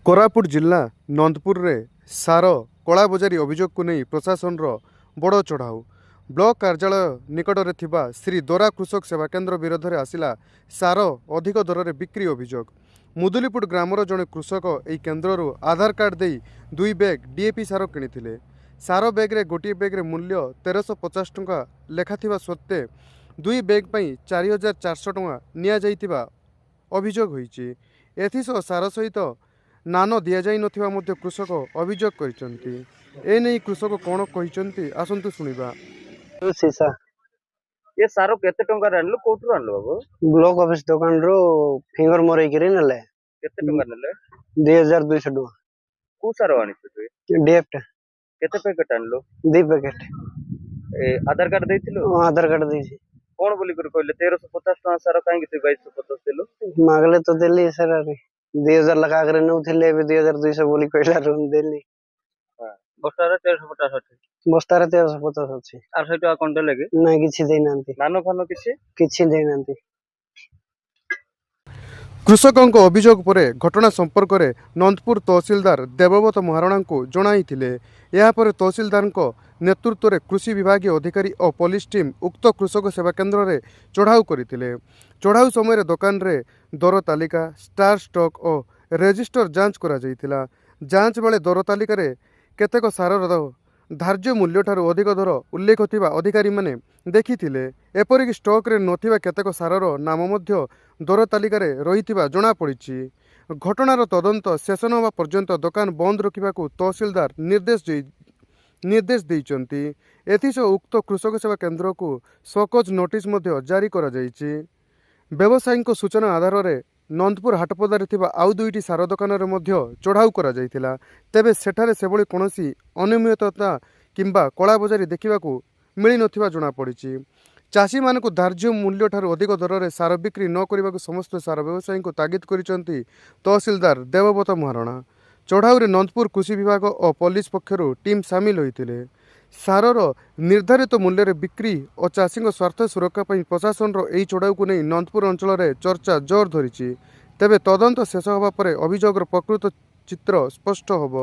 कोरापुट जिला नंदपुर रे सार कलाबजारी अभियोग को नहीं प्रशासन बड़ चढ़ाऊ ब्लॉक कार्यालय निकट में थिबा श्री दोरा कृषक सेवा केन्द्र विरोध में आसिला सार अधिक दर में बिक्री अभियोग। मुदुलीपुर ग्रामर जड़े कृषक यह केन्द्र आधार कार्ड दे 2 बैग डीएपी सार किनी। सार बैग्रे गोटे बैग्रे मूल्य 1350 टंका लेखाथिबा सत्वे 2 बैग पर 4400 टंका निया अभियोग होईछि। एथिसह सार सहित नान दि जाई नथिबा मध्य कृषक अभियोग करिसंती। ए नै कृषक कोन कहिसंती आसंतु सुनिबा। सीसा ये सारो केते टंका आनलो कोठु आनलो बाबू? ब्लॉक ऑफिस दुकान रो फिंगर मोरई करी नले केते टंका नेले? 2200 टका। को सारो आनिछ तू? डीएफ केते पैकेट आनलो? 2 पैकेट। ए आधार कार्ड देथिलो? आधार कार्ड देछि। कोन बोली कर कहले 1350 टका सारो काहे कि 2250 देलो? मागले तो देली सर रे 2000 लगा करे नउथिले 2200 बोली कहला रूम देली। हां बस्तारे 1350 अछि। बस्तारे 1350 अछि। आर सहित कोन देले कि? नाही किछि देई नांती। नानो फानो किछि देई नांती। कृषकों अभियोग पर घटना संपर्क में नंदपुर तहसीलदार देवव्रत महाराणा को जणाइथिले। यापर तहसीलदार नेतृत्व में कृषि विभाग अधिकारी और पुलिस टीम उक्त कृषक सेवा केन्द्र में चढ़ाऊ करथिले। चढ़ाऊ समय दुकान रे दर तालिका स्टार स्टॉक और रेजिस्टर जांच करा जायतिला। जांच बेले दर तालिका रे केतेक सारर धार्य मूल्य ठारू अधिक दर उल्लेख थिबा अधिकारी माने देखिथिले। एपरिक स्टॉक रे नथिबा केतेक सारर नाम मध्य दर तालिका रे रहिथिबा जणा पड़िछि। घटनार तदंत शेष न होवा पर्यंत दुकान बंद रखिबाकू तहसीलदार निर्देश दैचंती। एथिसह उक्त कृषक सेवा केन्द्र को सकज नोटिस मध्य जारी करा जायछि। व्यवसायी सूचना आधार में नंदपुर हाटपदारे थिबा आउ 2टी सार दुकान रे मध्य चढ़ाऊ करा जायतिला। तेबे सेठारे सेभली कोनोसी अनियमितता किंबा कलाबजारी देखिबाकू मिली नथिबा जणा पड़िछि। चाषी मानकु धार्य मूल्य ठारू अधिक दर में सार बिक्री न करने समस्त सार व्यवसायी को तागिद करिसंती तहसीलदार देवव्रत महाराणा। चढ़ाऊ रे नंदपुर कृषि विभाग और पुलिस पक्षरु टीम सामिल होइतिले। सारर निर्धारित मूल्य रे बिक्री और चाषी स्वार्थ सुरक्षा प्रशासन यही चढ़ाऊ को नहीं नंदपुर अंचल में चर्चा जोर धरी। तेबे तदंत शेष होगा पर अभियोगर प्रकृत चित्र स्पष्ट होब।